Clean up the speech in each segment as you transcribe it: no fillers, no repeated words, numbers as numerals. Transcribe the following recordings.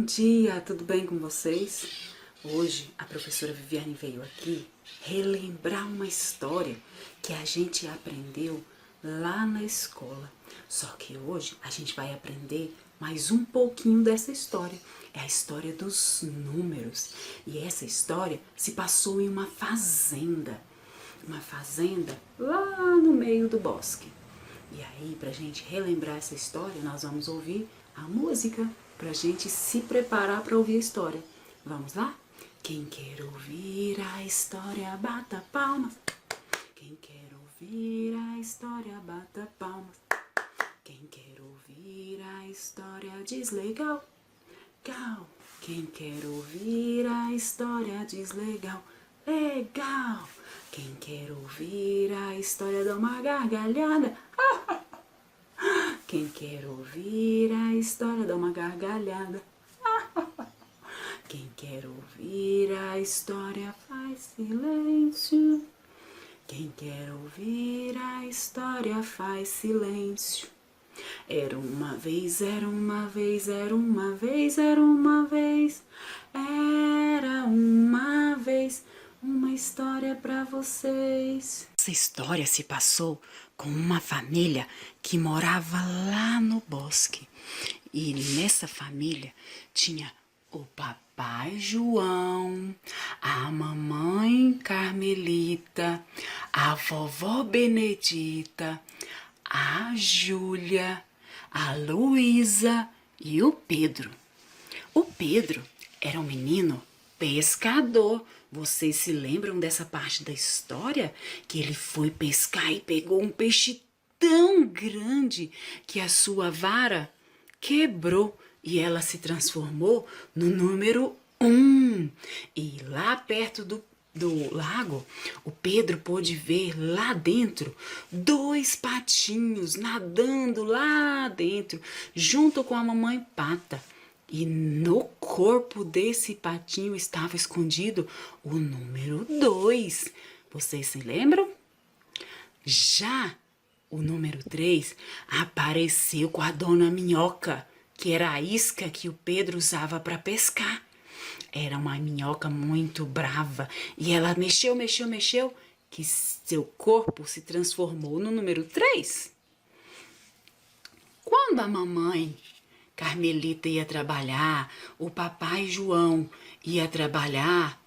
dia, tudo bem com vocês? Hoje a professora Viviane veio aqui relembrar uma história que a gente aprendeu lá na escola. Só que hoje a gente vai aprender mais um pouquinho dessa história. É a história dos números. E essa história se passou em uma fazenda. Uma fazenda lá no meio do bosque. E aí, pra gente relembrar essa história, nós vamos ouvir a música pra gente se preparar para ouvir a história. Vamos lá? Quem quer ouvir a história, bata palmas. Quem quer ouvir a história, bata palmas. Quem quer ouvir a história, diz legal, legal. Quem quer ouvir a história, diz legal, legal. Quem quer ouvir a história, dá uma gargalhada. Quem quer ouvir a história, dá uma gargalhada. Quem quer ouvir a história, faz silêncio. Quem quer ouvir a história, faz silêncio. Era uma vez, era uma vez, era uma vez, era uma vez. Era uma vez, uma história pra vocês. Essa história se passou com uma família que morava lá no bosque. E nessa família tinha o papai João, a mamãe Carmelita, a vovó Benedita, a Júlia, a Luísa e o Pedro. O Pedro era um menino pescador. Vocês se lembram dessa parte da história? Que ele foi pescar e pegou um peixe tão grande que a sua vara quebrou e ela se transformou no número 1. E lá perto do lago, o Pedro pôde ver lá dentro 2 patinhos nadando lá dentro, junto com a mamãe pata. E no corpo desse patinho estava escondido o número 2. Vocês se lembram? Já o número 3 apareceu com a dona Minhoca, que era a isca que o Pedro usava para pescar. Era uma minhoca muito brava e ela mexeu, que seu corpo se transformou no número 3. Quando a mamãe Carmelita ia trabalhar, o papai João ia trabalhar,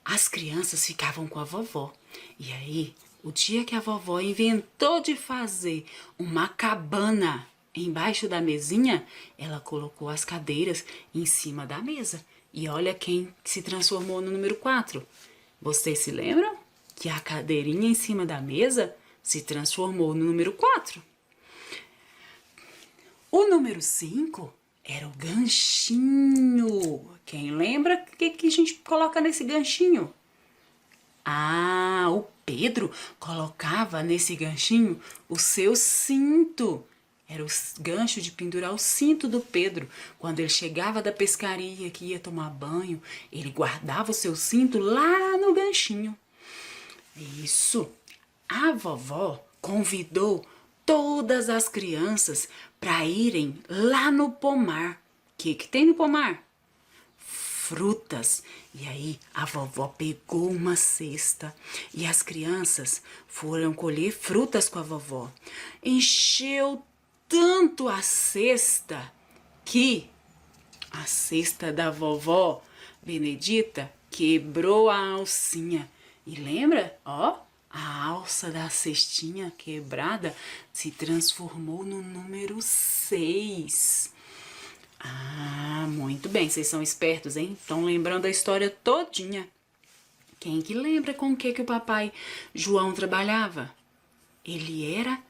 as crianças ficavam com a vovó. E aí, o dia que a vovó inventou de fazer uma cabana embaixo da mesinha, ela colocou as cadeiras em cima da mesa. E olha quem se transformou no número 4. Vocês se lembram que a cadeirinha em cima da mesa se transformou no número 4? O número 5 era o ganchinho. Quem lembra o que a gente coloca nesse ganchinho? Ah, o Pedro colocava nesse ganchinho o seu cinto. Era o gancho de pendurar o cinto do Pedro. Quando ele chegava da pescaria, que ia tomar banho, ele guardava o seu cinto lá no ganchinho. Isso. A vovó convidou todas as crianças para irem lá no pomar. O que tem no pomar? Frutas. E aí a vovó pegou uma cesta e as crianças foram colher frutas com a vovó. Encheu tanto a cesta que a cesta da vovó Benedita quebrou a alcinha. E lembra? Ó, a alça da cestinha quebrada se transformou no número 6. Ah, muito bem, vocês são espertos, hein? Estão lembrando a história todinha. Quem que lembra com o que o papai João trabalhava? Ele era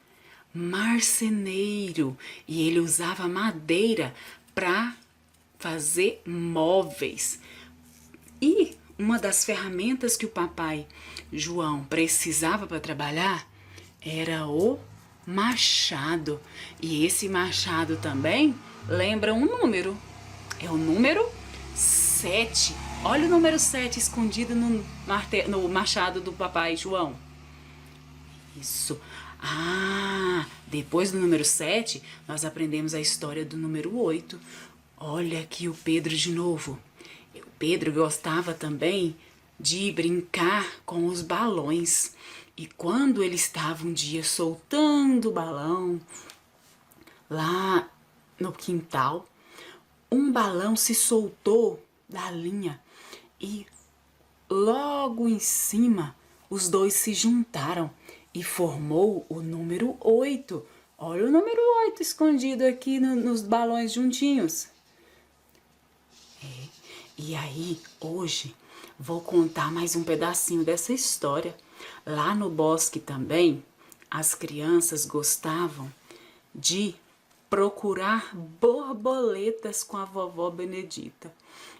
marceneiro e ele usava madeira para fazer móveis. E uma das ferramentas que o papai João precisava para trabalhar era o machado. E esse machado também lembra um número. É o número 7. Olha o número 7 escondido no machado do papai João. Isso. Ah, depois do número 7, nós aprendemos a história do número 8. Olha aqui o Pedro de novo. O Pedro gostava também de brincar com os balões. E quando ele estava um dia soltando o balão lá no quintal, um balão se soltou da linha e logo em cima os dois se juntaram e formou o número 8. Olha o número 8 escondido aqui nos balões juntinhos. E aí, hoje, vou contar mais um pedacinho dessa história. Lá no bosque também, as crianças gostavam de procurar borboletas com a vovó Benedita.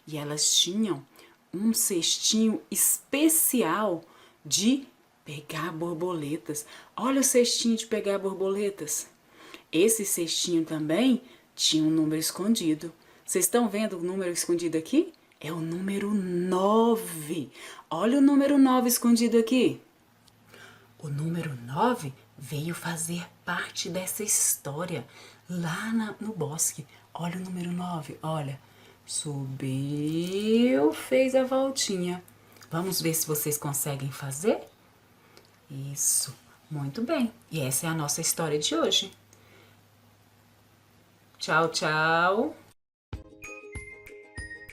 E elas tinham um cestinho especial de pegar borboletas. Olha o cestinho de pegar borboletas. Esse cestinho também tinha um número escondido. Vocês estão vendo o número escondido aqui? É o número 9. Olha o número 9 escondido aqui. O número 9 veio fazer parte dessa história lá no bosque. Olha o número 9, olha. Subiu, fez a voltinha. Vamos ver se vocês conseguem fazer? Isso, muito bem. E essa é a nossa história de hoje. Tchau, tchau.